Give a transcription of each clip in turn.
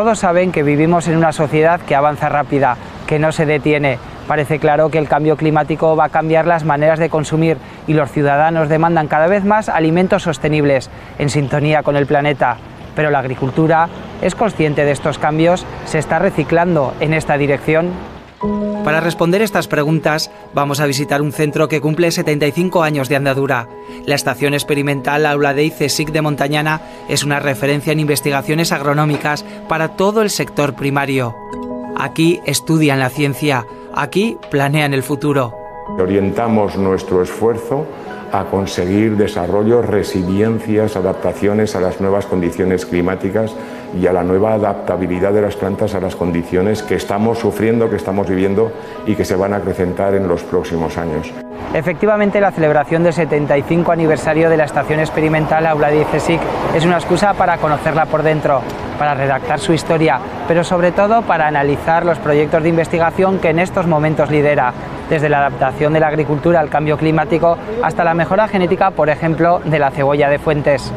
Todos saben que vivimos en una sociedad que avanza rápida, que no se detiene. Parece claro que el cambio climático va a cambiar las maneras de consumir y los ciudadanos demandan cada vez más alimentos sostenibles, en sintonía con el planeta. Pero la agricultura es consciente de estos cambios, ¿se está reciclando en esta dirección? Para responder estas preguntas, vamos a visitar un centro que cumple 75 años de andadura. La Estación Experimental Aula Dei CSIC de Montañana es una referencia en investigaciones agronómicas para todo el sector primario. Aquí estudian la ciencia, aquí planean el futuro. Orientamos nuestro esfuerzo a conseguir desarrollos, resiliencias, adaptaciones a las nuevas condiciones climáticas y a la nueva adaptabilidad de las plantas a las condiciones que estamos sufriendo, que estamos viviendo y que se van a acrecentar en los próximos años. Efectivamente, la celebración del 75 aniversario de la Estación Experimental Aula Dei CSIC es una excusa para conocerla por dentro, para redactar su historia, pero sobre todo para analizar los proyectos de investigación que en estos momentos lidera, desde la adaptación de la agricultura al cambio climático hasta la mejora genética, por ejemplo, de la cebolla de Fuentes.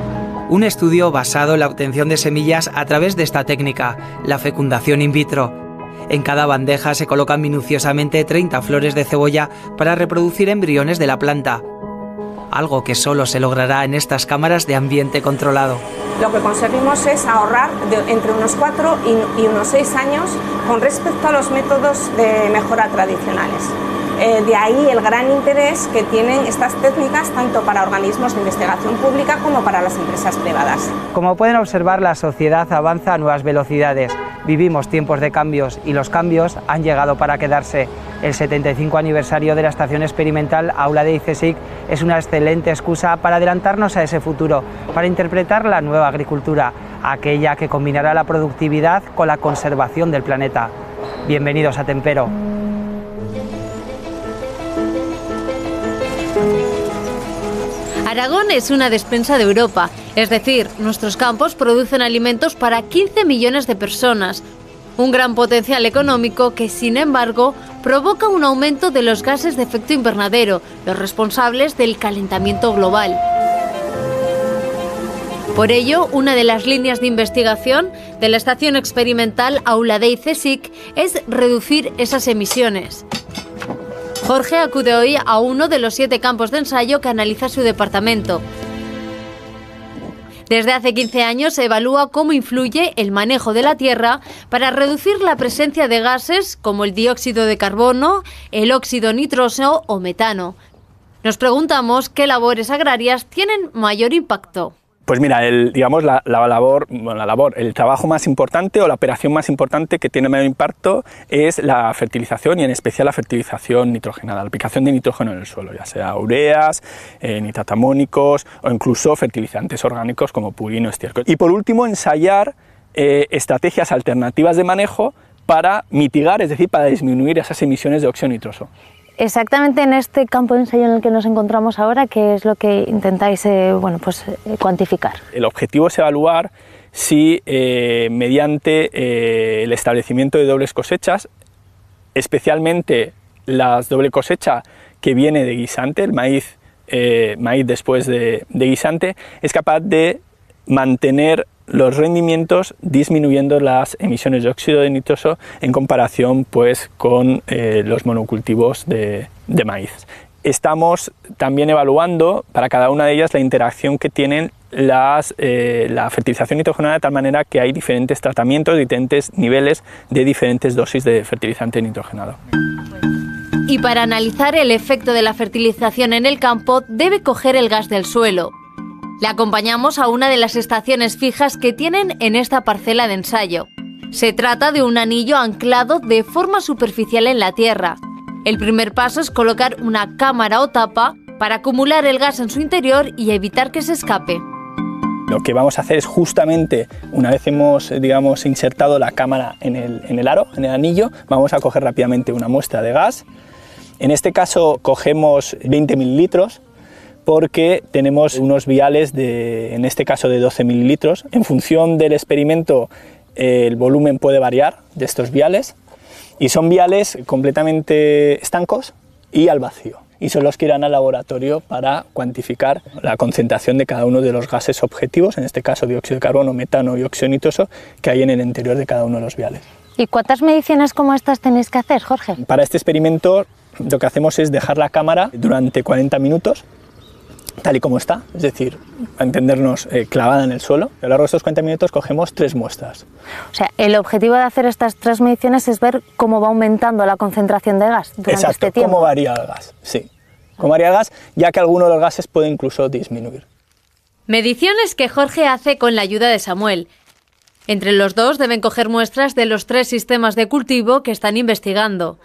Un estudio basado en la obtención de semillas a través de esta técnica, la fecundación in vitro. En cada bandeja se colocan minuciosamente 30 flores de cebolla para reproducir embriones de la planta, algo que solo se logrará en estas cámaras de ambiente controlado. Lo que conseguimos es ahorrar entre unos 4 y unos 6 años con respecto a los métodos de mejora tradicionales. De ahí el gran interés que tienen estas técnicas tanto para organismos de investigación pública como para las empresas privadas. Como pueden observar, la sociedad avanza a nuevas velocidades. Vivimos tiempos de cambios y los cambios han llegado para quedarse. El 75 aniversario de la Estación Experimental Aula Dei CSIC es una excelente excusa para adelantarnos a ese futuro, para interpretar la nueva agricultura, aquella que combinará la productividad con la conservación del planeta. Bienvenidos a Tempero. Aragón es una despensa de Europa, es decir, nuestros campos producen alimentos para 15 millones de personas. Un gran potencial económico que, sin embargo, provoca un aumento de los gases de efecto invernadero, los responsables del calentamiento global. Por ello, una de las líneas de investigación de la Estación Experimental Aula Dei CSIC es reducir esas emisiones. Jorge acude hoy a uno de los 7 campos de ensayo que analiza su departamento. Desde hace 15 años se evalúa cómo influye el manejo de la tierra para reducir la presencia de gases como el dióxido de carbono, el óxido nitroso o metano. Nos preguntamos qué labores agrarias tienen mayor impacto. Pues mira, el trabajo más importante o la operación más importante que tiene mayor impacto es la fertilización y en especial la fertilización nitrogenada, la aplicación de nitrógeno en el suelo, ya sea ureas, nitratamónicos o incluso fertilizantes orgánicos como purino, estiércol. Y por último, ensayar estrategias alternativas de manejo para mitigar, es decir, para disminuir esas emisiones de óxido nitroso. Exactamente en este campo de ensayo en el que nos encontramos ahora, ¿qué es lo que intentáis cuantificar? El objetivo es evaluar si mediante el establecimiento de dobles cosechas, especialmente la doble cosecha que viene de guisante, el maíz después de guisante, es capaz de mantener los rendimientos disminuyendo las emisiones de óxido de nitroso en comparación pues, con los monocultivos de maíz. Estamos también evaluando para cada una de ellas la interacción que tienen la fertilización nitrogenada de tal manera que hay diferentes tratamientos, diferentes niveles de diferentes dosis de fertilizante nitrogenado. Y para analizar el efecto de la fertilización en el campo debe coger el gas del suelo. Le acompañamos a una de las estaciones fijas que tienen en esta parcela de ensayo. Se trata de un anillo anclado de forma superficial en la tierra. El primer paso es colocar una cámara o tapa para acumular el gas en su interior y evitar que se escape. Lo que vamos a hacer es justamente, una vez hemos insertado la cámara en el aro, en el anillo, vamos a coger rápidamente una muestra de gas. En este caso cogemos 20 mililitros, porque tenemos unos viales, en este caso de 12 mililitros. En función del experimento el volumen puede variar de estos viales y son viales completamente estancos y al vacío. y son los que irán al laboratorio para cuantificar la concentración de cada uno de los gases objetivos, en este caso dióxido de carbono, metano y óxido nitroso, que hay en el interior de cada uno de los viales. ¿Y cuántas mediciones como estas tenéis que hacer, Jorge? Para este experimento lo que hacemos es dejar la cámara durante 40 minutos, tal y como está, es decir, a entendernos clavada en el suelo. A lo largo de estos 40 minutos cogemos 3 muestras. O sea, el objetivo de hacer estas 3 mediciones es ver cómo va aumentando la concentración de gas durante este tiempo. Cómo varía el gas, sí. Cómo varía el gas, ya que alguno de los gases puede incluso disminuir. Mediciones que Jorge hace con la ayuda de Samuel. Entre los dos deben coger muestras de los 3 sistemas de cultivo que están investigando.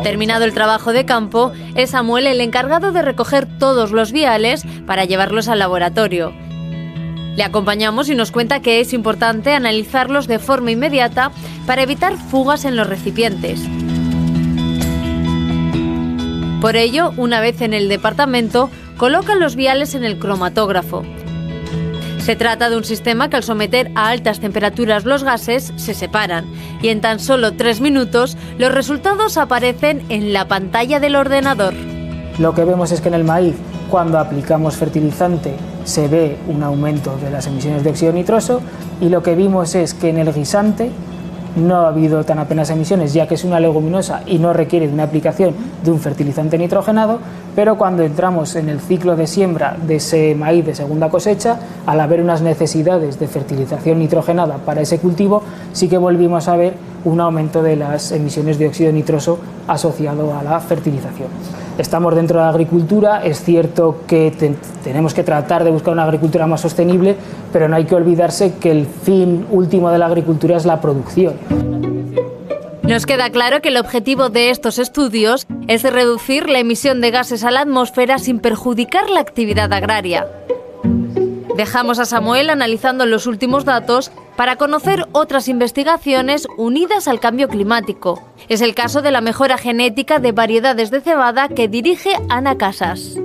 Terminado el trabajo de campo, es Samuel el encargado de recoger todos los viales para llevarlos al laboratorio. Le acompañamos y nos cuenta que es importante analizarlos de forma inmediata para evitar fugas en los recipientes. Por ello, una vez en el departamento, colocan los viales en el cromatógrafo. Se trata de un sistema que al someter a altas temperaturas los gases se separan y en tan solo 3 minutos los resultados aparecen en la pantalla del ordenador. Lo que vemos es que en el maíz, cuando aplicamos fertilizante, se ve un aumento de las emisiones de óxido nitroso, y lo que vimos es que en el guisante no ha habido tan apenas emisiones, ya que es una leguminosa y no requiere de una aplicación de un fertilizante nitrogenado, pero cuando entramos en el ciclo de siembra de ese maíz de segunda cosecha, al haber unas necesidades de fertilización nitrogenada para ese cultivo, sí que volvimos a ver un aumento de las emisiones de óxido nitroso asociado a la fertilización. Estamos dentro de la agricultura, es cierto que tenemos que tratar de buscar una agricultura más sostenible, pero no hay que olvidarse que el fin último de la agricultura es la producción. Nos queda claro que el objetivo de estos estudios es reducir la emisión de gases a la atmósfera sin perjudicar la actividad agraria. Dejamos a Samuel analizando los últimos datos para conocer otras investigaciones unidas al cambio climático. Es el caso de la mejora genética de variedades de cebada que dirige Ana Casas.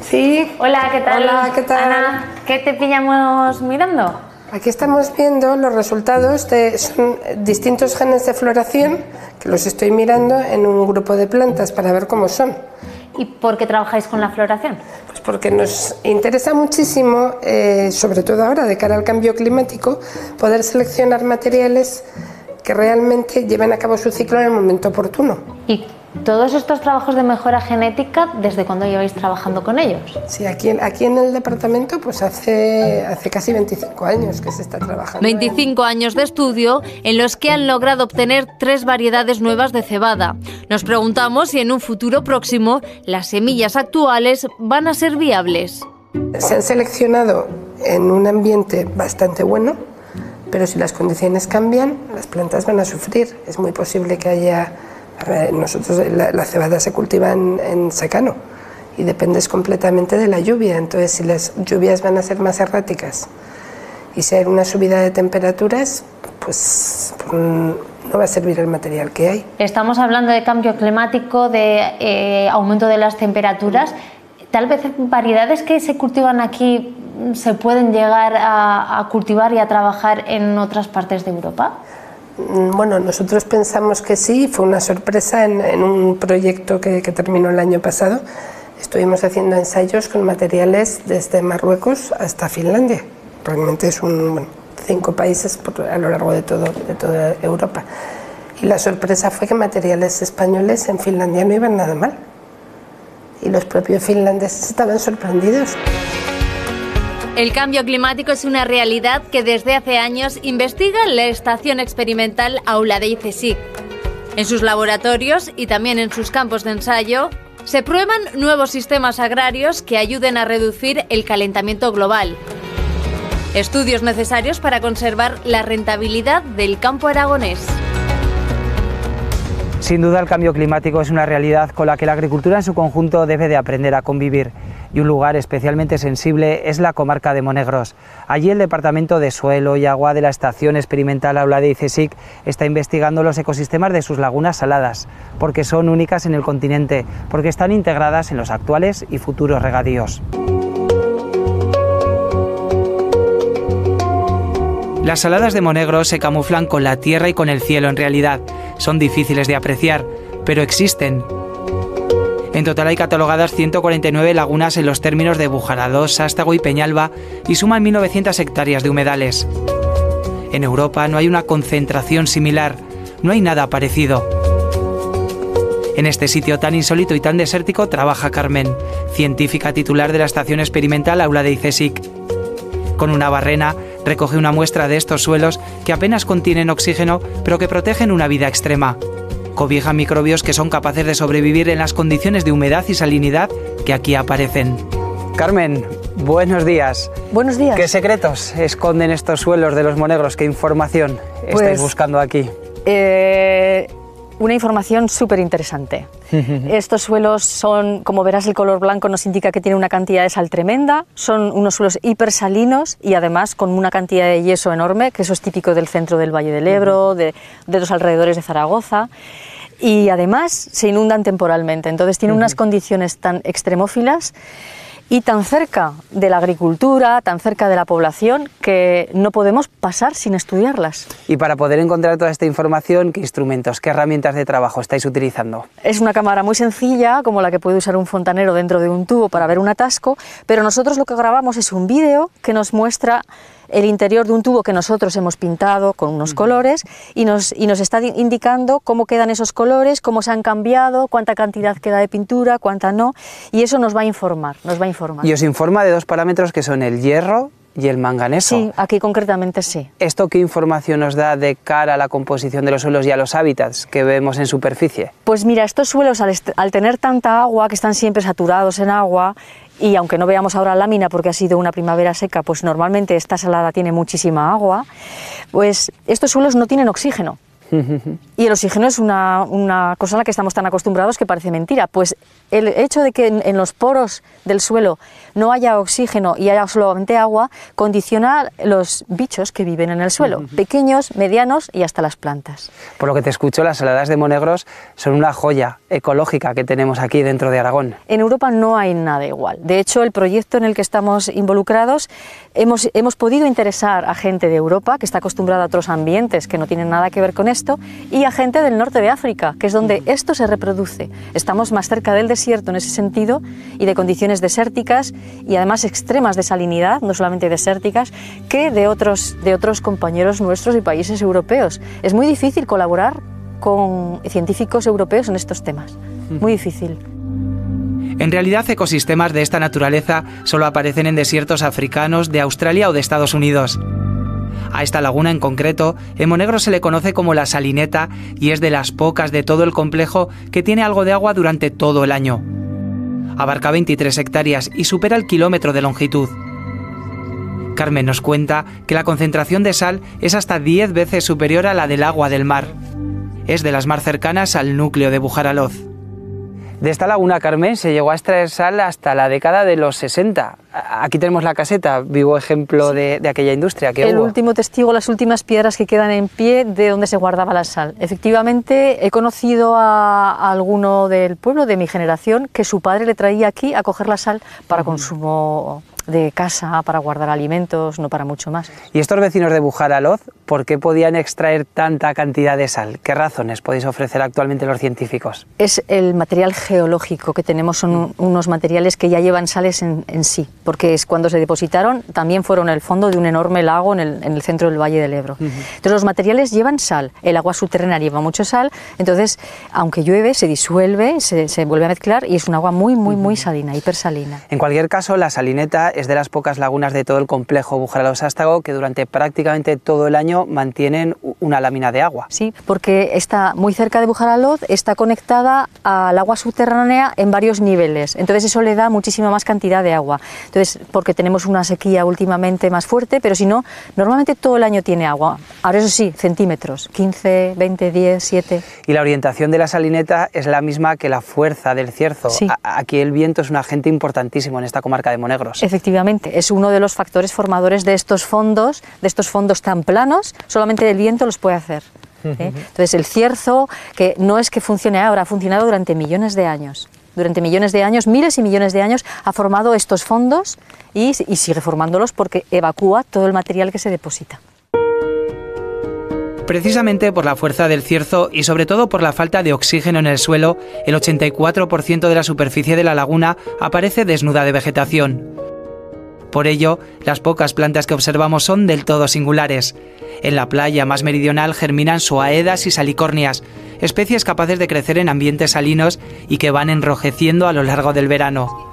Sí. Hola, ¿qué tal? Hola, ¿qué tal? Ana, ¿qué te pillamos mirando? Aquí estamos viendo los resultados de son distintos genes de floración, que los estoy mirando en un grupo de plantas para ver cómo son. ¿Y por qué trabajáis con la floración? Pues porque nos interesa muchísimo, sobre todo ahora de cara al cambio climático, poder seleccionar materiales que realmente lleven a cabo su ciclo en el momento oportuno. ¿Y todos estos trabajos de mejora genética, desde cuándo lleváis trabajando con ellos? Sí, aquí en el departamento pues hace casi 25 años que se está trabajando. 25 años de estudio en los que han logrado obtener 3 variedades nuevas de cebada. Nos preguntamos si en un futuro próximo las semillas actuales van a ser viables. Se han seleccionado en un ambiente bastante bueno, pero si las condiciones cambian, las plantas van a sufrir. Es muy posible que haya... Nosotros la cebada se cultiva en secano y dependes completamente de la lluvia, entonces si las lluvias van a ser más erráticas y si hay una subida de temperaturas, pues no va a servir el material que hay. Estamos hablando de cambio climático, de aumento de las temperaturas. Tal vez variedades que se cultivan aquí se pueden llegar a cultivar y a trabajar en otras partes de Europa. Bueno, nosotros pensamos que sí, fue una sorpresa en un proyecto que terminó el año pasado. Estuvimos haciendo ensayos con materiales desde Marruecos hasta Finlandia. Realmente es 5 países a lo largo de toda Europa. Y la sorpresa fue que materiales españoles en Finlandia no iban nada mal. Y los propios finlandeses estaban sorprendidos. El cambio climático es una realidad que desde hace años investiga la Estación Experimental Aula de CSIC. En sus laboratorios y también en sus campos de ensayo se prueban nuevos sistemas agrarios que ayuden a reducir el calentamiento global. Estudios necesarios para conservar la rentabilidad del campo aragonés. Sin duda el cambio climático es una realidad con la que la agricultura en su conjunto debe de aprender a convivir. Y un lugar especialmente sensible es la comarca de Monegros. Allí el Departamento de Suelo y Agua de la Estación Experimental Aula de CSIC está investigando los ecosistemas de sus lagunas saladas, porque son únicas en el continente, porque están integradas en los actuales y futuros regadíos. Las saladas de Monegros se camuflan con la tierra y con el cielo en realidad. Son difíciles de apreciar, pero existen. En total hay catalogadas 149 lagunas en los términos de Bujaraloz, Sástago y Peñalba y suman 1.900 hectáreas de humedales. En Europa no hay una concentración similar, no hay nada parecido. En este sitio tan insólito y tan desértico trabaja Carmen, científica titular de la Estación Experimental Aula de ICESIC. Con una barrena recoge una muestra de estos suelos que apenas contienen oxígeno, pero que protegen una vida extrema. Cobijan microbios que son capaces de sobrevivir en las condiciones de humedad y salinidad que aquí aparecen. Carmen, buenos días. Buenos días. ¿Qué secretos esconden estos suelos de los Monegros? ¿Qué información estáis buscando aquí? Una información súper interesante. Estos suelos son, como verás, el color blanco nos indica que tienen una cantidad de sal tremenda, son unos suelos hipersalinos y además con una cantidad de yeso enorme, que eso es típico del centro del Valle del Ebro, de los alrededores de Zaragoza, y además se inundan temporalmente, entonces tienen unas condiciones tan extremófilas y tan cerca de la agricultura, tan cerca de la población, que no podemos pasar sin estudiarlas. Y para poder encontrar toda esta información, ¿qué instrumentos, qué herramientas de trabajo estáis utilizando? Es una cámara muy sencilla, como la que puede usar un fontanero dentro de un tubo para ver un atasco, pero nosotros lo que grabamos es un vídeo que nos muestra el interior de un tubo que nosotros hemos pintado con unos colores y nos está indicando cómo quedan esos colores, cómo se han cambiado, cuánta cantidad queda de pintura, cuánta no, y eso nos va a informar, Y os informa de dos parámetros que son el hierro y el manganeso. Sí, aquí concretamente sí. ¿Esto qué información nos da de cara a la composición de los suelos y a los hábitats que vemos en superficie? Pues mira, estos suelos al tener tanta agua, que están siempre saturados en agua, y aunque no veamos ahora lámina porque ha sido una primavera seca, pues normalmente esta salada tiene muchísima agua, pues estos suelos no tienen oxígeno. Y el oxígeno es una cosa a la que estamos tan acostumbrados que parece mentira. Pues el hecho de que en los poros del suelo no haya oxígeno y haya solamente agua condiciona los bichos que viven en el suelo, pequeños, medianos y hasta las plantas. Por lo que te escucho, las saladas de Monegros son una joya ecológica que tenemos aquí dentro de Aragón. En Europa no hay nada igual. De hecho, el proyecto en el que estamos involucrados, hemos podido interesar a gente de Europa que está acostumbrada a otros ambientes que no tienen nada que ver con esto, y a gente del norte de África, que es donde esto se reproduce. Estamos más cerca del desierto en ese sentido y de condiciones desérticas y además extremas de salinidad, no solamente desérticas, que de otros compañeros nuestros y países europeos. Es muy difícil colaborar con científicos europeos en estos temas, muy difícil. En realidad, ecosistemas de esta naturaleza solo aparecen en desiertos africanos, de Australia o de Estados Unidos. A esta laguna en concreto, en Monegros se le conoce como la Salineta y es de las pocas de todo el complejo que tiene algo de agua durante todo el año. Abarca 23 hectáreas y supera el kilómetro de longitud. Carmen nos cuenta que la concentración de sal es hasta 10 veces superior a la del agua del mar. Es de las más cercanas al núcleo de Bujaraloz. De esta laguna, Carmen, se llegó a extraer sal hasta la década de los 60. Aquí tenemos la caseta, vivo ejemplo de aquella industria que hubo. El último testigo, las últimas piedras que quedan en pie de donde se guardaba la sal. Efectivamente, he conocido a alguno del pueblo de mi generación que su padre le traía aquí a coger la sal para consumo de casa, para guardar alimentos, no para mucho más. ¿Y estos vecinos de Bujaraloz, por qué podían extraer tanta cantidad de sal? ¿Qué razones podéis ofrecer actualmente los científicos? Es el material geológico que tenemos, son unos materiales que ya llevan sales en sí, porque es cuando se depositaron, también fueron el fondo de un enorme lago en el centro del Valle del Ebro. Entonces los materiales llevan sal, el agua subterránea lleva mucho sal, entonces aunque llueve se disuelve, se vuelve a mezclar y es un agua muy salina, hipersalina. En cualquier caso, la Salineta es de las pocas lagunas de todo el complejo Bujaraloz-Sástago que durante prácticamente todo el año mantienen una lámina de agua. Sí, porque está muy cerca de Bujaraloz, está conectada al agua subterránea en varios niveles, entonces eso le da muchísima más cantidad de agua. Entonces, porque tenemos una sequía últimamente más fuerte, pero si no, normalmente todo el año tiene agua. Ahora eso sí, centímetros, 15, 20, 10, 7... Y la orientación de la Salineta es la misma que la fuerza del Cierzo. Sí. Aquí el viento es un agente importantísimo en esta comarca de Monegros. Efectivamente, es uno de los factores formadores de estos fondos tan planos, solamente el viento los puede hacer. Entonces el Cierzo, que no es que funcione ahora, ha funcionado durante millones de años. Durante millones de años, miles y millones de años, ha formado estos fondos y sigue formándolos porque evacúa todo el material que se deposita. Precisamente por la fuerza del cierzo y sobre todo por la falta de oxígeno en el suelo, el 84% de la superficie de la laguna aparece desnuda de vegetación. Por ello, las pocas plantas que observamos son del todo singulares. En la playa más meridional germinan soaedas y salicornias, especies capaces de crecer en ambientes salinos y que van enrojeciendo a lo largo del verano.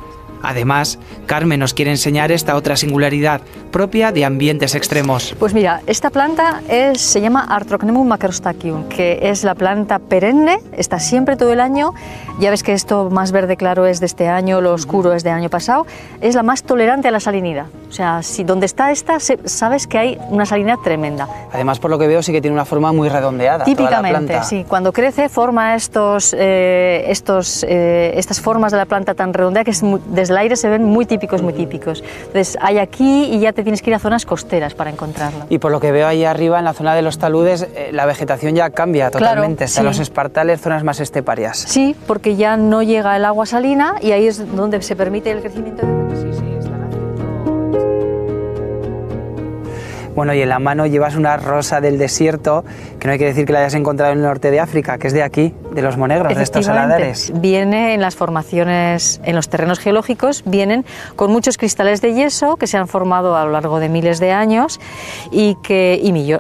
Además, Carmen nos quiere enseñar esta otra singularidad propia de ambientes extremos. Pues mira, esta planta se llama Artrocnemum macrostachyium, que es la planta perenne, está siempre todo el año. Ya ves que esto más verde claro es de este año, lo oscuro es del año pasado. Es la más tolerante a la salinidad. O sea, si donde está esta, sabes que hay una salinidad tremenda. Además, por lo que veo, sí que tiene una forma muy redondeada. Típicamente, toda la planta. Sí. Cuando crece, forma estas formas de la planta tan redondeada que desde el aire se ven muy típicos, muy típicos. Entonces, hay aquí y ya te tienes que ir a zonas costeras para encontrarla. Y por lo que veo ahí arriba, en la zona de los taludes, la vegetación ya cambia totalmente. Claro, Están sí. los espartales, zonas más esteparias. Sí, porque ya no llega el agua salina y ahí es donde se permite el crecimiento de... Bueno, y en la mano llevas una rosa del desierto, que no hay que decir que la hayas encontrado en el norte de África, que es de aquí, de los monegros, de estos saladares. Viene en las formaciones, en los terrenos geológicos, vienen con muchos cristales de yeso que se han formado a lo largo de miles de años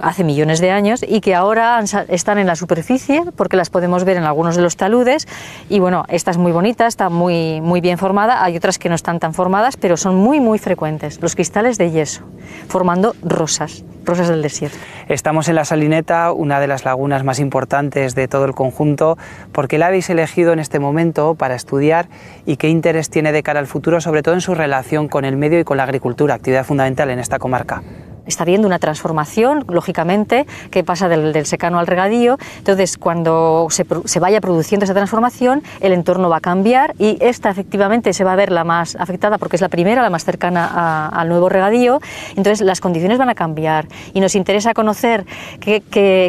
hace millones de años, y que ahora están en la superficie porque las podemos ver en algunos de los taludes. Y bueno, esta es muy bonita, está muy, muy bien formada. Hay otras que no están tan formadas, pero son muy, muy frecuentes. Los cristales de yeso, formando rosas del desierto. Estamos en la Salineta, una de las lagunas más importantes de todo el conjunto. ¿Por qué la habéis elegido en este momento para estudiar y qué interés tiene de cara al futuro, sobre todo en su relación con el medio y con la agricultura, actividad fundamental en esta comarca? Está habiendo una transformación, lógicamente, que pasa del secano al regadío. Entonces, cuando se vaya produciendo esa transformación, el entorno va a cambiar y esta efectivamente se va a ver la más afectada porque es la primera, la más cercana al nuevo regadío. Entonces, las condiciones van a cambiar y nos interesa conocer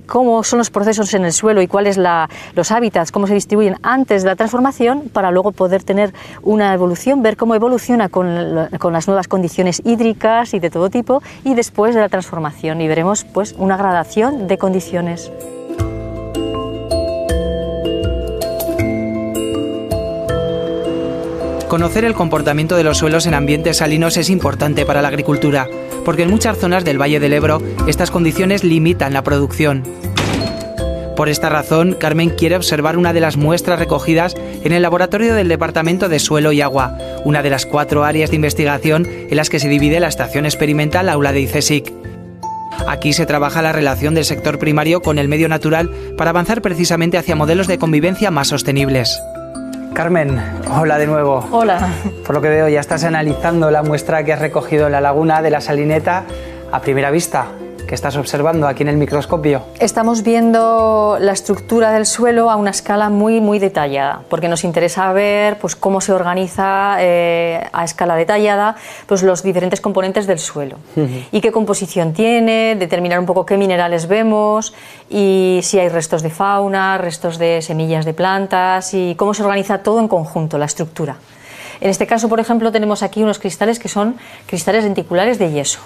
cómo son los procesos en el suelo y cuáles los hábitats, cómo se distribuyen antes de la transformación, para luego poder tener una evolución, ver cómo evoluciona con las nuevas condiciones hídricas y de todo tipo, y después de la transformación, y veremos pues una gradación de condiciones. Conocer el comportamiento de los suelos en ambientes salinos es importante para la agricultura, porque en muchas zonas del Valle del Ebro estas condiciones limitan la producción. Por esta razón, Carmen quiere observar una de las muestras recogidas en el laboratorio del Departamento de Suelo y Agua, una de las 4 áreas de investigación en las que se divide la estación experimental Aula de ICESIC. Aquí se trabaja la relación del sector primario con el medio natural para avanzar precisamente hacia modelos de convivencia más sostenibles. Carmen, hola de nuevo. Hola. Por lo que veo, ya estás analizando la muestra que has recogido en la laguna de la Salineta a primera vista. ¿Qué estás observando aquí en el microscopio? Estamos viendo la estructura del suelo a una escala muy, muy detallada, porque nos interesa ver pues, cómo se organiza a escala detallada pues, los diferentes componentes del suelo y qué composición tiene, determinar un poco qué minerales vemos y si hay restos de fauna, restos de semillas de plantas y cómo se organiza todo en conjunto, la estructura. En este caso, por ejemplo, tenemos aquí unos cristales que son cristales lenticulares de yeso.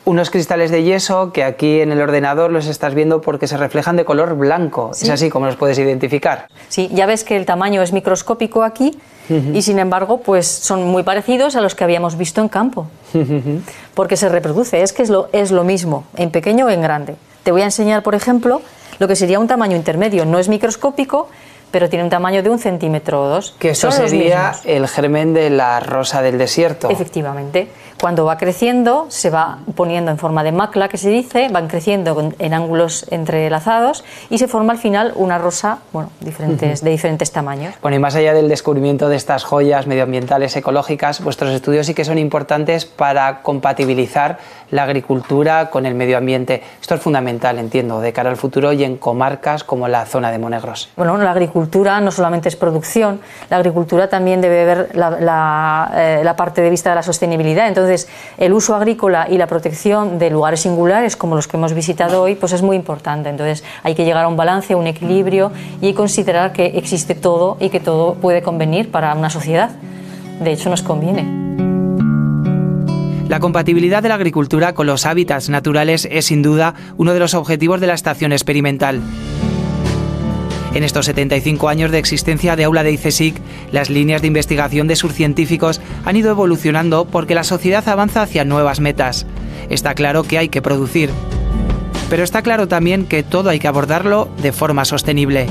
Unos cristales de yeso que aquí en el ordenador los estás viendo porque se reflejan de color blanco. ¿Sí? ¿Es así como los puedes identificar? Sí, ya ves que el tamaño es microscópico aquí y sin embargo pues son muy parecidos a los que habíamos visto en campo. Porque se reproduce, es lo mismo, en pequeño o en grande. Te voy a enseñar, por ejemplo, lo que sería un tamaño intermedio. No es microscópico, pero tiene un tamaño de 1 centímetro o 2. Que eso sería el germen de la rosa del desierto. Efectivamente. Cuando va creciendo, se va poniendo en forma de macla, que se dice, van creciendo en ángulos entrelazados y se forma al final una rosa, bueno, de diferentes tamaños. Bueno, y más allá del descubrimiento de estas joyas medioambientales ecológicas, vuestros estudios sí que son importantes para compatibilizar la agricultura con el medio ambiente. Esto es fundamental, entiendo, de cara al futuro y en comarcas como la zona de Monegros. Bueno, la agricultura no solamente es producción, la agricultura también debe ver la parte de vista de la sostenibilidad. Entonces, el uso agrícola y la protección de lugares singulares como los que hemos visitado hoy pues es muy importante. Entonces, hay que llegar a un balance, un equilibrio y considerar que existe todo y que todo puede convenir para una sociedad. De hecho, nos conviene. La compatibilidad de la agricultura con los hábitats naturales es sin duda uno de los objetivos de la estación experimental. En estos 75 años de existencia de Aula de ICESIC, las líneas de investigación de sus científicos han ido evolucionando porque la sociedad avanza hacia nuevas metas. Está claro que hay que producir, pero está claro también que todo hay que abordarlo de forma sostenible.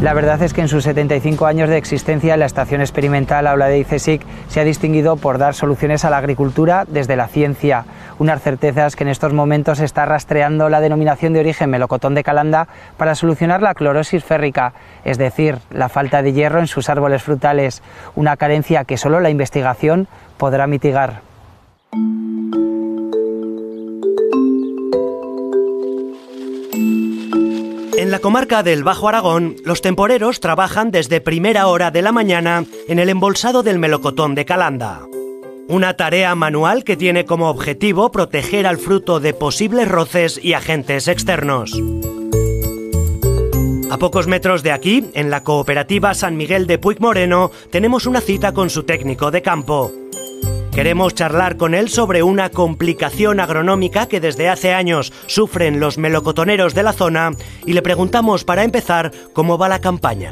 La verdad es que en sus 75 años de existencia, la estación experimental Aula de ICESIC se ha distinguido por dar soluciones a la agricultura desde la ciencia, unas certezas que en estos momentos está rastreando la denominación de origen melocotón de Calanda para solucionar la clorosis férrica, es decir, la falta de hierro en sus árboles frutales, una carencia que solo la investigación podrá mitigar. En la comarca del Bajo Aragón, los temporeros trabajan desde primera hora de la mañana en el embolsado del melocotón de Calanda. Una tarea manual que tiene como objetivo proteger al fruto de posibles roces y agentes externos. A pocos metros de aquí, en la cooperativa San Miguel de Puigmoreno, tenemos una cita con su técnico de campo. Queremos charlar con él sobre una complicación agronómica que desde hace años sufren los melocotoneros de la zona y le preguntamos para empezar cómo va la campaña.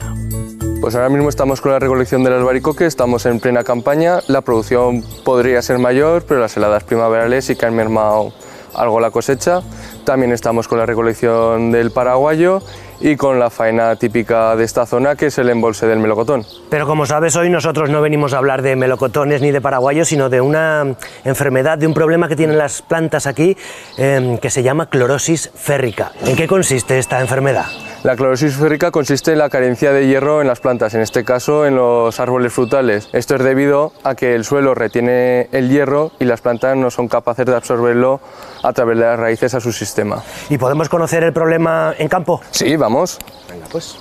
Pues ahora mismo estamos con la recolección del albaricoque, estamos en plena campaña, la producción podría ser mayor, pero las heladas primaverales sí que han mermado algo la cosecha. También estamos con la recolección del paraguayo y con la faena típica de esta zona, que es el embolse del melocotón. Pero como sabes, hoy nosotros no venimos a hablar de melocotones ni de paraguayos, sino de una enfermedad, de un problema que tienen las plantas aquí, que se llama clorosis férrica. ¿En qué consiste esta enfermedad? La clorosis férrica consiste en la carencia de hierro en las plantas, en este caso en los árboles frutales. Esto es debido a que el suelo retiene el hierro y las plantas no son capaces de absorberlo a través de las raíces a su sistema. ¿Y podemos conocer el problema en campo? Sí, vamos. Venga, pues.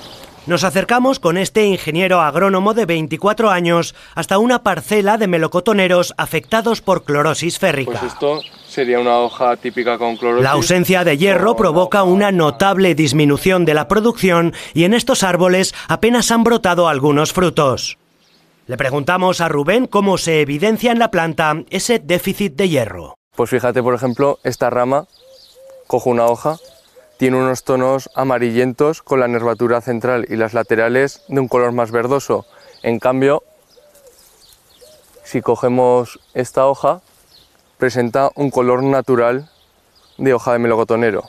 Nos acercamos con este ingeniero agrónomo de 24 años hasta una parcela de melocotoneros afectados por clorosis férrica. Pues esto sería una hoja típica con clorosis. La ausencia de hierro provoca una notable disminución de la producción y en estos árboles apenas han brotado algunos frutos. Le preguntamos a Rubén cómo se evidencia en la planta ese déficit de hierro. Pues fíjate, por ejemplo, esta rama, cojo una hoja, tiene unos tonos amarillentos con la nervatura central y las laterales de un color más verdoso. En cambio, si cogemos esta hoja, presenta un color natural de hoja de melocotonero.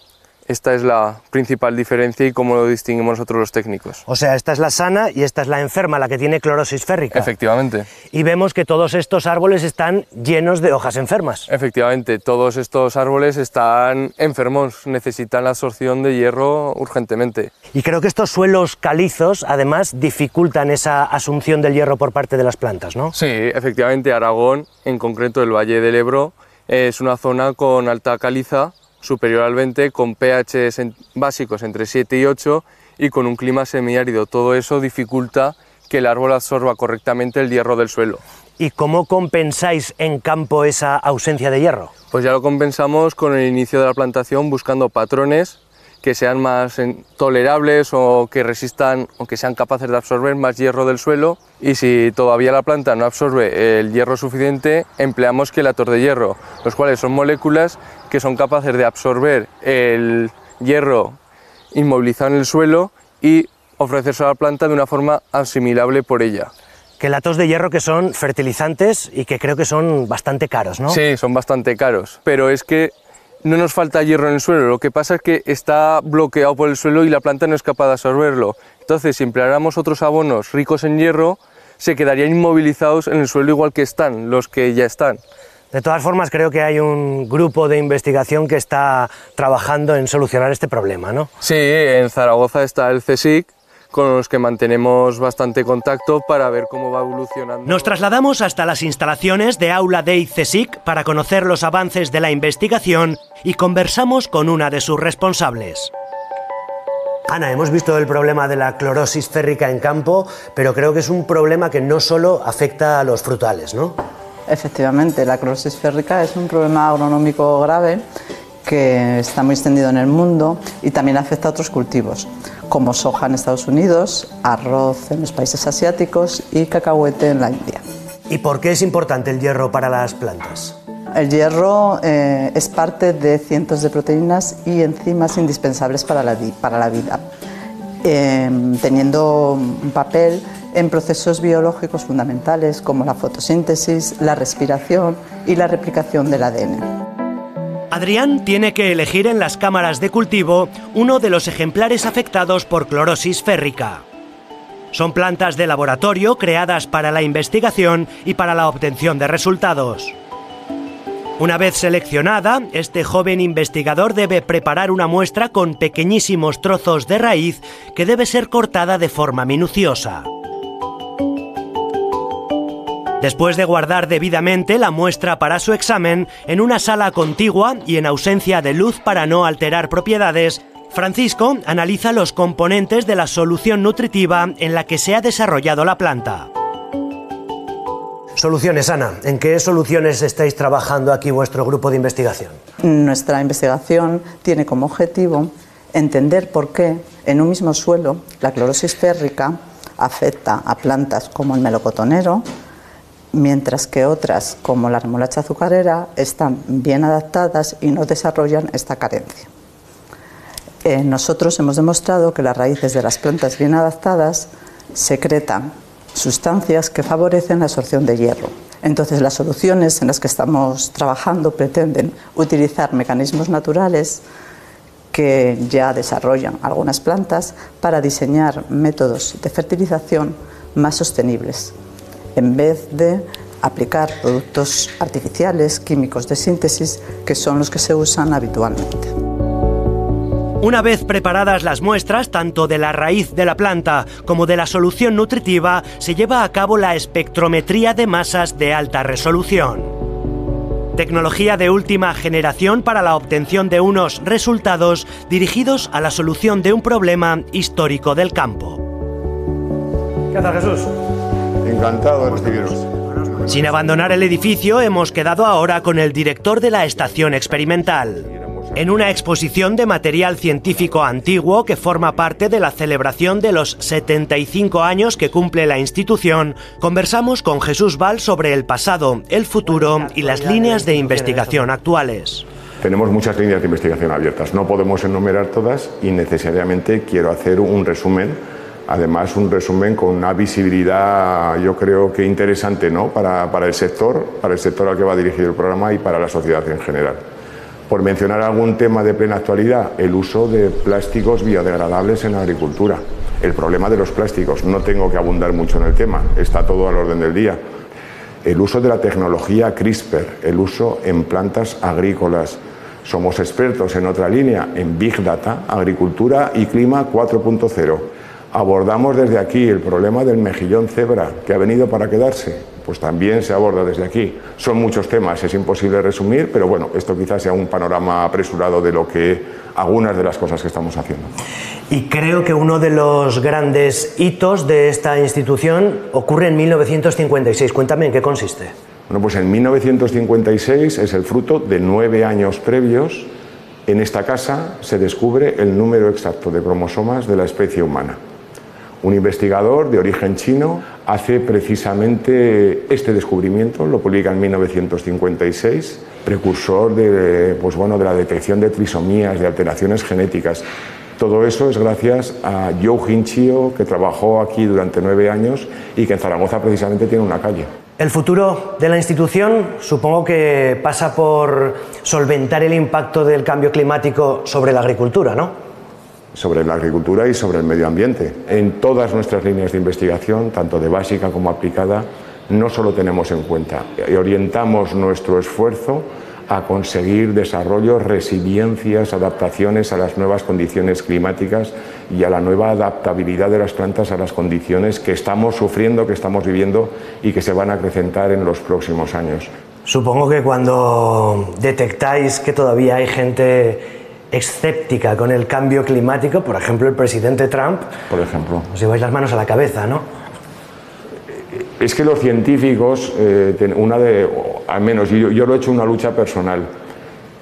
Esta es la principal diferencia y cómo lo distinguimos nosotros los técnicos. O sea, esta es la sana y esta es la enferma, la que tiene clorosis férrica. Efectivamente. Y vemos que todos estos árboles están llenos de hojas enfermas. Efectivamente, todos estos árboles están enfermos, necesitan la absorción de hierro urgentemente. Y creo que estos suelos calizos, además, dificultan esa asunción del hierro por parte de las plantas, ¿no? Sí, efectivamente, Aragón, en concreto el Valle del Ebro, es una zona con alta caliza, superior al 20, con pH básicos entre 7 y 8 y con un clima semiárido. Todo eso dificulta que el árbol absorba correctamente el hierro del suelo. ¿Y cómo compensáis en campo esa ausencia de hierro? Pues ya lo compensamos con el inicio de la plantación buscando patrones que sean más tolerables o que resistan o que sean capaces de absorber más hierro del suelo, y si todavía la planta no absorbe el hierro suficiente, empleamos quelatos de hierro, los cuales son moléculas que son capaces de absorber el hierro inmovilizado en el suelo y ofrecerse a la planta de una forma asimilable por ella. Quelatos de hierro que son fertilizantes y que creo que son bastante caros, ¿no? Sí, son bastante caros, pero es que no nos falta hierro en el suelo, lo que pasa es que está bloqueado por el suelo y la planta no es capaz de absorberlo. Entonces, si empleáramos otros abonos ricos en hierro, se quedarían inmovilizados en el suelo igual que están, los que ya están. De todas formas, creo que hay un grupo de investigación que está trabajando en solucionar este problema, ¿no? Sí, en Zaragoza está el CSIC, con los que mantenemos bastante contacto para ver cómo va evolucionando. Nos trasladamos hasta las instalaciones de Aula de ICESIC para conocer los avances de la investigación y conversamos con una de sus responsables. Ana, hemos visto el problema de la clorosis férrica en campo, pero creo que es un problema que no solo afecta a los frutales, ¿no? Efectivamente, la clorosis férrica es un problema agronómico grave que está muy extendido en el mundo y también afecta a otros cultivos, como soja en Estados Unidos, arroz en los países asiáticos y cacahuete en la India. ¿Y por qué es importante el hierro para las plantas? El hierro es parte de cientos de proteínas y enzimas indispensables para la vida, teniendo un papel en procesos biológicos fundamentales como la fotosíntesis, la respiración y la replicación del ADN. Adrián tiene que elegir en las cámaras de cultivo uno de los ejemplares afectados por clorosis férrica. Son plantas de laboratorio creadas para la investigación y para la obtención de resultados. Una vez seleccionada, este joven investigador debe preparar una muestra con pequeñísimos trozos de raíz que debe ser cortada de forma minuciosa. Después de guardar debidamente la muestra para su examen, en una sala contigua y en ausencia de luz para no alterar propiedades, Francisco analiza los componentes de la solución nutritiva en la que se ha desarrollado la planta. Soluciones, Ana. ¿En qué soluciones estáis trabajando aquí vuestro grupo de investigación? Nuestra investigación tiene como objetivo entender por qué en un mismo suelo la clorosis férrica afecta a plantas como el melocotonero, mientras que otras, como la remolacha azucarera, están bien adaptadas y no desarrollan esta carencia. Nosotros hemos demostrado que las raíces de las plantas bien adaptadas secretan sustancias que favorecen la absorción de hierro. Entonces, las soluciones en las que estamos trabajando pretenden utilizar mecanismos naturales que ya desarrollan algunas plantas para diseñar métodos de fertilización más sostenibles, en vez de aplicar productos artificiales, químicos de síntesis, que son los que se usan habitualmente. Una vez preparadas las muestras, tanto de la raíz de la planta como de la solución nutritiva, se lleva a cabo la espectrometría de masas de alta resolución. Tecnología de última generación para la obtención de unos resultados dirigidos a la solución de un problema histórico del campo. ¿Qué tal, Jesús? Encantado de recibiros. Sin abandonar el edificio, hemos quedado ahora con el director de la estación experimental. En una exposición de material científico antiguo que forma parte de la celebración de los 75 años que cumple la institución, conversamos con Jesús Val sobre el pasado, el futuro y las líneas de investigación actuales. Tenemos muchas líneas de investigación abiertas, no podemos enumerar todas y necesariamente quiero hacer un resumen, además un resumen con una visibilidad yo creo que interesante, ¿no? para el sector al que va dirigido el programa y para la sociedad en general. Por mencionar algún tema de plena actualidad, el uso de plásticos biodegradables en la agricultura. El problema de los plásticos, no tengo que abundar mucho en el tema, está todo al orden del día. El uso de la tecnología CRISPR, el uso en plantas agrícolas. Somos expertos en otra línea, en Big Data, Agricultura y Clima 4.0. Abordamos desde aquí el problema del mejillón cebra, que ha venido para quedarse. Pues también se aborda desde aquí. Son muchos temas, es imposible resumir, pero bueno, esto quizás sea un panorama apresurado de lo que algunas de las cosas que estamos haciendo. Y creo que uno de los grandes hitos de esta institución ocurre en 1956. Cuéntame en qué consiste. Bueno, pues en 1956 es el fruto de 9 años previos. En esta casa se descubre el número exacto de cromosomas de la especie humana. Un investigador de origen chino hace precisamente este descubrimiento, lo publica en 1956, precursor de la detección de trisomías, de alteraciones genéticas. Todo eso es gracias a Zhou Jinqiu, que trabajó aquí durante 9 años y que en Zaragoza precisamente tiene una calle. El futuro de la institución supongo que pasa por solventar el impacto del cambio climático sobre la agricultura, ¿no? Sobre la agricultura y sobre el medio ambiente. En todas nuestras líneas de investigación, tanto de básica como aplicada, no solo tenemos en cuenta y orientamos nuestro esfuerzo a conseguir desarrollos, resiliencias, adaptaciones a las nuevas condiciones climáticas y a la nueva adaptabilidad de las plantas a las condiciones que estamos sufriendo, que estamos viviendo y que se van a acrecentar en los próximos años. Supongo que cuando detectáis que todavía hay gente escéptica con el cambio climático, por ejemplo el presidente Trump, por ejemplo, os lleváis las manos a la cabeza, ¿no? Es que los científicos, al menos yo lo he hecho una lucha personal.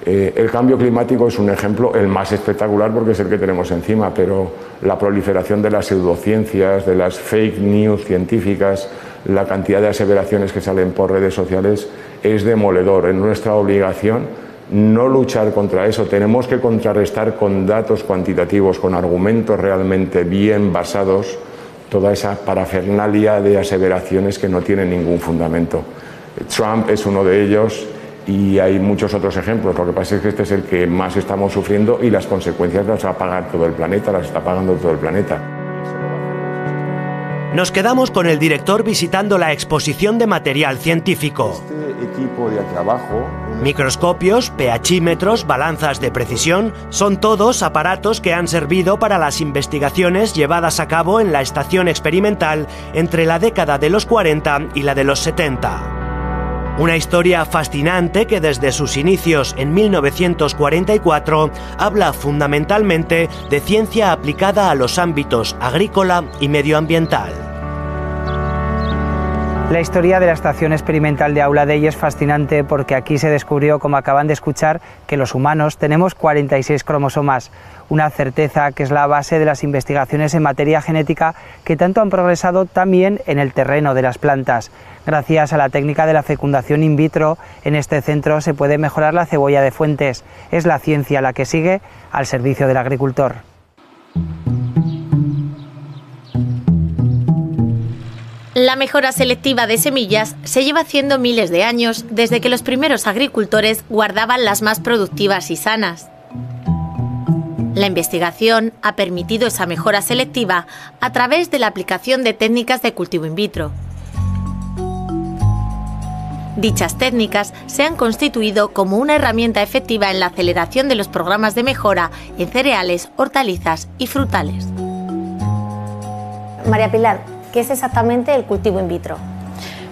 El cambio climático es un ejemplo, el más espectacular porque es el que tenemos encima, pero la proliferación de las pseudociencias, de las fake news científicas, la cantidad de aseveraciones que salen por redes sociales es demoledor. Es nuestra obligación no luchar contra eso, tenemos que contrarrestar con datos cuantitativos, con argumentos realmente bien basados, toda esa parafernalia de aseveraciones que no tienen ningún fundamento. Trump es uno de ellos y hay muchos otros ejemplos. Lo que pasa es que este es el que más estamos sufriendo y las consecuencias las va a pagar todo el planeta, las está pagando todo el planeta. Nos quedamos con el director visitando la exposición de material científico. Este equipo de aquí abajo... Microscopios, pHímetros, balanzas de precisión, son todos aparatos que han servido para las investigaciones llevadas a cabo en la estación experimental entre la década de los 40 y la de los 70. Una historia fascinante que desde sus inicios en 1944 habla fundamentalmente de ciencia aplicada a los ámbitos agrícola y medioambiental. La historia de la Estación Experimental de Aula Dei es fascinante porque aquí se descubrió, como acaban de escuchar, que los humanos tenemos 46 cromosomas, una certeza que es la base de las investigaciones en materia genética que tanto han progresado también en el terreno de las plantas. Gracias a la técnica de la fecundación in vitro, en este centro se puede mejorar la cebolla de Fuentes. Es la ciencia la que sigue al servicio del agricultor. La mejora selectiva de semillas se lleva haciendo miles de años desde que los primeros agricultores guardaban las más productivas y sanas. La investigación ha permitido esa mejora selectiva a través de la aplicación de técnicas de cultivo in vitro. Dichas técnicas se han constituido como una herramienta efectiva en la aceleración de los programas de mejora en cereales, hortalizas y frutales. María Pilar, ¿qué es exactamente el cultivo in vitro?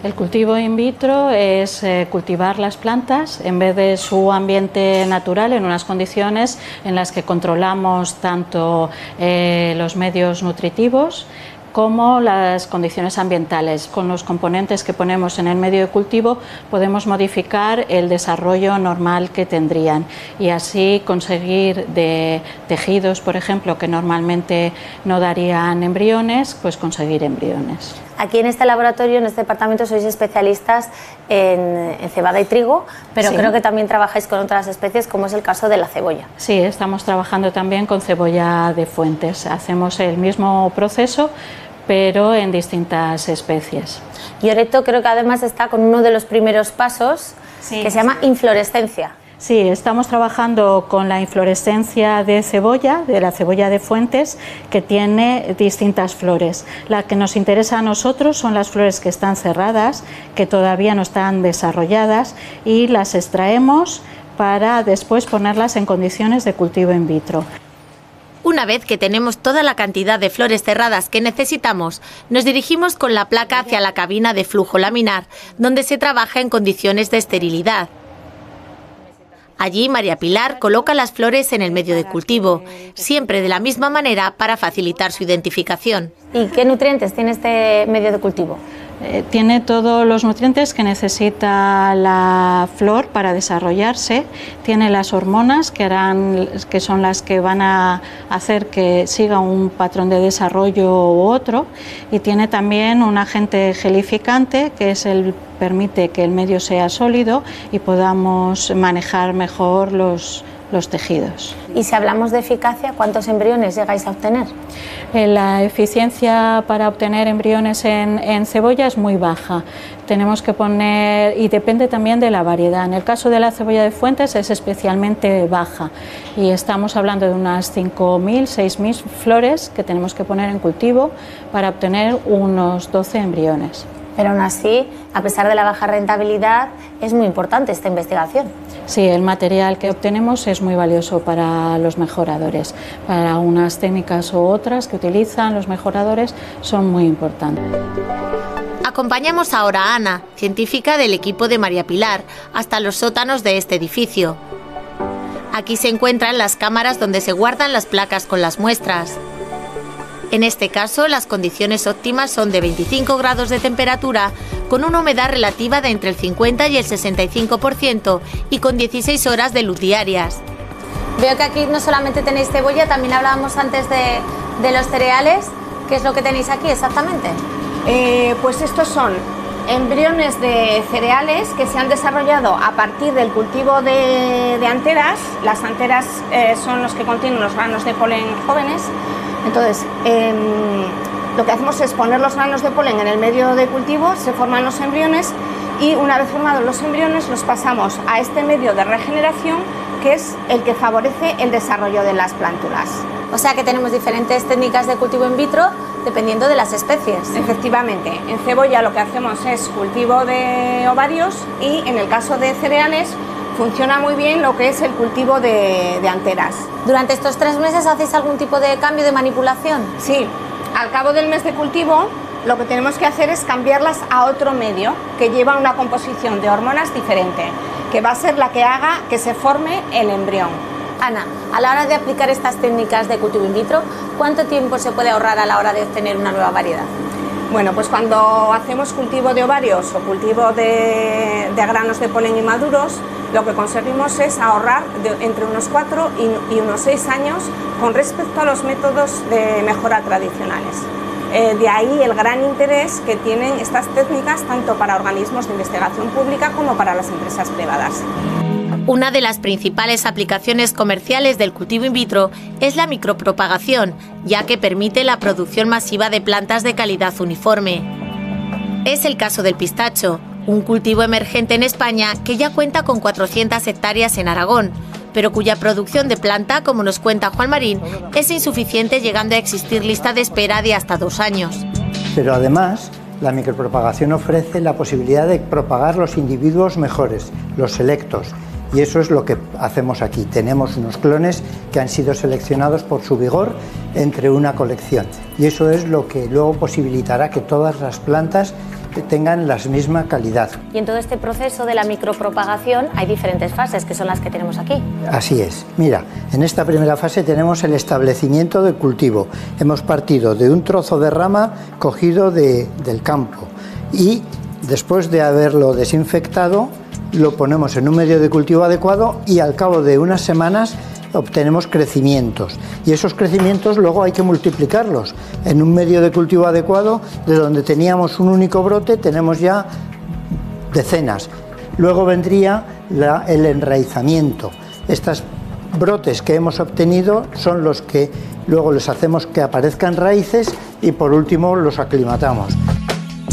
El cultivo in vitro es cultivar las plantas en vez de su ambiente natural en unas condiciones en las que controlamos tanto los medios nutritivos como las condiciones ambientales. Con los componentes que ponemos en el medio de cultivo podemos modificar el desarrollo normal que tendrían y así conseguir de tejidos, por ejemplo, que normalmente no darían embriones, pues conseguir embriones. Aquí en este laboratorio, en este departamento, sois especialistas en cebada y trigo, pero sí, creo que también trabajáis con otras especies, como es el caso de la cebolla. Sí, estamos trabajando también con cebolla de Fuentes. Hacemos el mismo proceso, pero en distintas especies. Y Oreto creo que además está con uno de los primeros pasos, sí, que se llama inflorescencia. Sí, estamos trabajando con la inflorescencia de cebolla, de la cebolla de Fuentes, que tiene distintas flores. La que nos interesa a nosotros son las flores que están cerradas, que todavía no están desarrolladas, y las extraemos para después ponerlas en condiciones de cultivo in vitro. Una vez que tenemos toda la cantidad de flores cerradas que necesitamos, nos dirigimos con la placa hacia la cabina de flujo laminar, donde se trabaja en condiciones de esterilidad. Allí María Pilar coloca las flores en el medio de cultivo, siempre de la misma manera para facilitar su identificación. ¿Y qué nutrientes tiene este medio de cultivo? Tiene todos los nutrientes que necesita la flor para desarrollarse, tiene las hormonas que son las que van a hacer que siga un patrón de desarrollo u otro, y tiene también un agente gelificante que permite que el medio sea sólido y podamos manejar mejor los tejidos. Y si hablamos de eficacia, ¿cuántos embriones llegáis a obtener? La eficiencia para obtener embriones en cebolla es muy baja. Tenemos que poner, y depende también de la variedad. En el caso de la cebolla de Fuentes es especialmente baja y estamos hablando de unas 5.000, 6.000 flores que tenemos que poner en cultivo para obtener unos 12 embriones. Pero aún así, a pesar de la baja rentabilidad, es muy importante esta investigación. Sí, el material que obtenemos es muy valioso para los mejoradores. Para unas técnicas u otras que utilizan los mejoradores son muy importantes. Acompañamos ahora a Ana, científica del equipo de María Pilar, hasta los sótanos de este edificio. Aquí se encuentran las cámaras donde se guardan las placas con las muestras. En este caso, las condiciones óptimas son de 25 grados de temperatura, con una humedad relativa de entre el 50 y el 65% y con 16 horas de luz diarias. Veo que aquí no solamente tenéis cebolla, también hablábamos antes de los cereales. ¿Qué es lo que tenéis aquí exactamente? Pues estos son embriones de cereales que se han desarrollado a partir del cultivo de anteras. Las anteras son los que contienen los granos de polen jóvenes. Entonces, lo que hacemos es poner los granos de polen en el medio de cultivo, se forman los embriones y una vez formados los embriones los pasamos a este medio de regeneración, que es el que favorece el desarrollo de las plántulas. O sea que tenemos diferentes técnicas de cultivo in vitro dependiendo de las especies. Efectivamente, en cebolla lo que hacemos es cultivo de ovarios y en el caso de cereales funciona muy bien lo que es el cultivo de anteras. ¿Durante estos 3 meses hacéis algún tipo de cambio de manipulación? Sí, al cabo del mes de cultivo lo que tenemos que hacer es cambiarlas a otro medio que lleva una composición de hormonas diferente, que va a ser la que haga que se forme el embrión. Ana, a la hora de aplicar estas técnicas de cultivo in vitro, ¿cuánto tiempo se puede ahorrar a la hora de obtener una nueva variedad? Bueno, pues cuando hacemos cultivo de ovarios o cultivo de granos de polen inmaduros, lo que conseguimos es ahorrar entre unos 4 y unos 6 años con respecto a los métodos de mejora tradicionales. De ahí el gran interés que tienen estas técnicas tanto para organismos de investigación pública como para las empresas privadas. Una de las principales aplicaciones comerciales del cultivo in vitro es la micropropagación, ya que permite la producción masiva de plantas de calidad uniforme. Es el caso del pistacho, un cultivo emergente en España que ya cuenta con 400 hectáreas en Aragón, pero cuya producción de planta, como nos cuenta Juan Marín, es insuficiente, llegando a existir lista de espera de hasta 2 años. Pero además, la micropropagación ofrece la posibilidad de propagar los individuos mejores, los selectos. Y eso es lo que hacemos aquí. Tenemos unos clones que han sido seleccionados por su vigor entre una colección. Y eso es lo que luego posibilitará que todas las plantas tengan la misma calidad. Y en todo este proceso de la micropropagación hay diferentes fases, que son las que tenemos aquí. Así es. Mira, en esta primera fase tenemos el establecimiento del cultivo. Hemos partido de un trozo de rama cogido del campo y después de haberlo desinfectado, lo ponemos en un medio de cultivo adecuado y al cabo de unas semanas obtenemos crecimientos. Y esos crecimientos luego hay que multiplicarlos. En un medio de cultivo adecuado, de donde teníamos un único brote, tenemos ya decenas. Luego vendría el enraizamiento. Estos brotes que hemos obtenido son los que luego les hacemos que aparezcan raíces y por último los aclimatamos.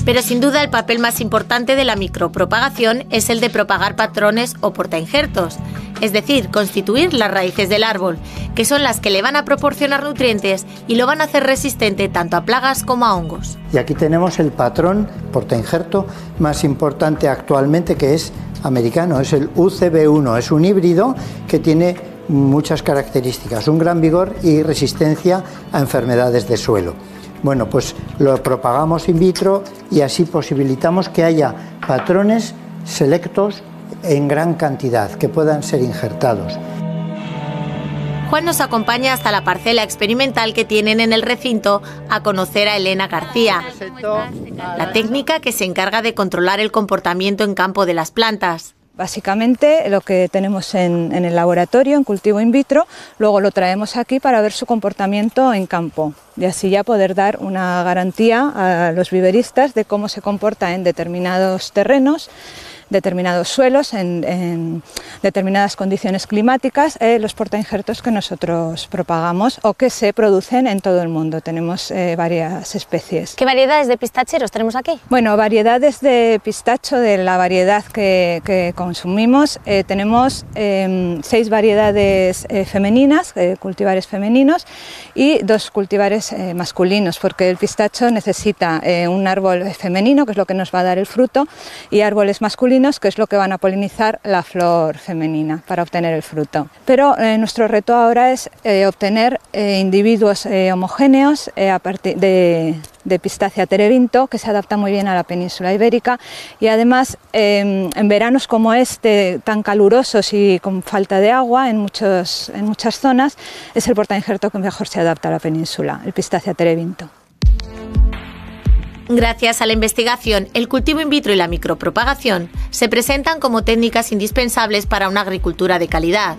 Pero sin duda el papel más importante de la micropropagación es el de propagar patrones o portainjertos, es decir, constituir las raíces del árbol, que son las que le van a proporcionar nutrientes y lo van a hacer resistente tanto a plagas como a hongos. Y aquí tenemos el patrón portainjerto más importante actualmente, que es americano, es el UCB1, es un híbrido que tiene muchas características, un gran vigor y resistencia a enfermedades de suelo. Bueno, pues lo propagamos in vitro y así posibilitamos que haya patrones selectos en gran cantidad, que puedan ser injertados. Juan nos acompaña hasta la parcela experimental que tienen en el recinto a conocer a Elena García, la técnica que se encarga de controlar el comportamiento en campo de las plantas. Básicamente lo que tenemos en el laboratorio, en cultivo in vitro, luego lo traemos aquí para ver su comportamiento en campo y así ya poder dar una garantía a los viveristas de cómo se comporta en determinados terrenos, determinados suelos, en determinadas condiciones climáticas, los portainjertos que nosotros propagamos o que se producen en todo el mundo. Tenemos varias especies. ¿Qué variedades de pistacheros tenemos aquí? Bueno, variedades de pistacho, de la variedad que consumimos, tenemos 6 variedades femeninas, cultivares femeninos, y 2 cultivares masculinos, porque el pistacho necesita un árbol femenino, que es lo que nos va a dar el fruto, y árboles masculinos, que es lo que van a polinizar la flor femenina para obtener el fruto. Pero nuestro reto ahora es obtener individuos homogéneos a partir de Pistacia terebinto, que se adapta muy bien a la península ibérica, y además en veranos como este, tan calurosos y con falta de agua en muchas zonas, es el portainjerto que mejor se adapta a la península, el Pistacia terebinto. Gracias a la investigación, el cultivo in vitro y la micropropagación se presentan como técnicas indispensables para una agricultura de calidad,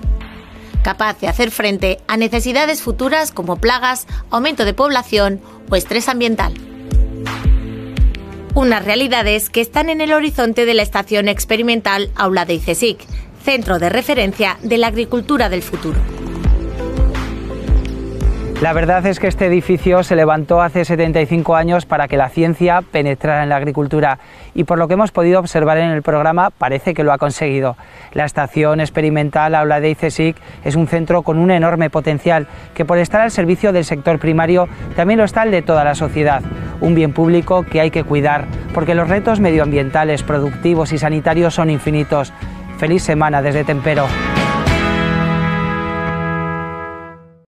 capaz de hacer frente a necesidades futuras como plagas, aumento de población o estrés ambiental. Unas realidades que están en el horizonte de la Estación Experimental Aula de ICESIC, centro de referencia de la agricultura del futuro. La verdad es que este edificio se levantó hace 75 años para que la ciencia penetrara en la agricultura y por lo que hemos podido observar en el programa parece que lo ha conseguido. La Estación Experimental Aula de ICESIC es un centro con un enorme potencial que por estar al servicio del sector primario también lo está el de toda la sociedad. Un bien público que hay que cuidar porque los retos medioambientales, productivos y sanitarios son infinitos. Feliz semana desde Tempero.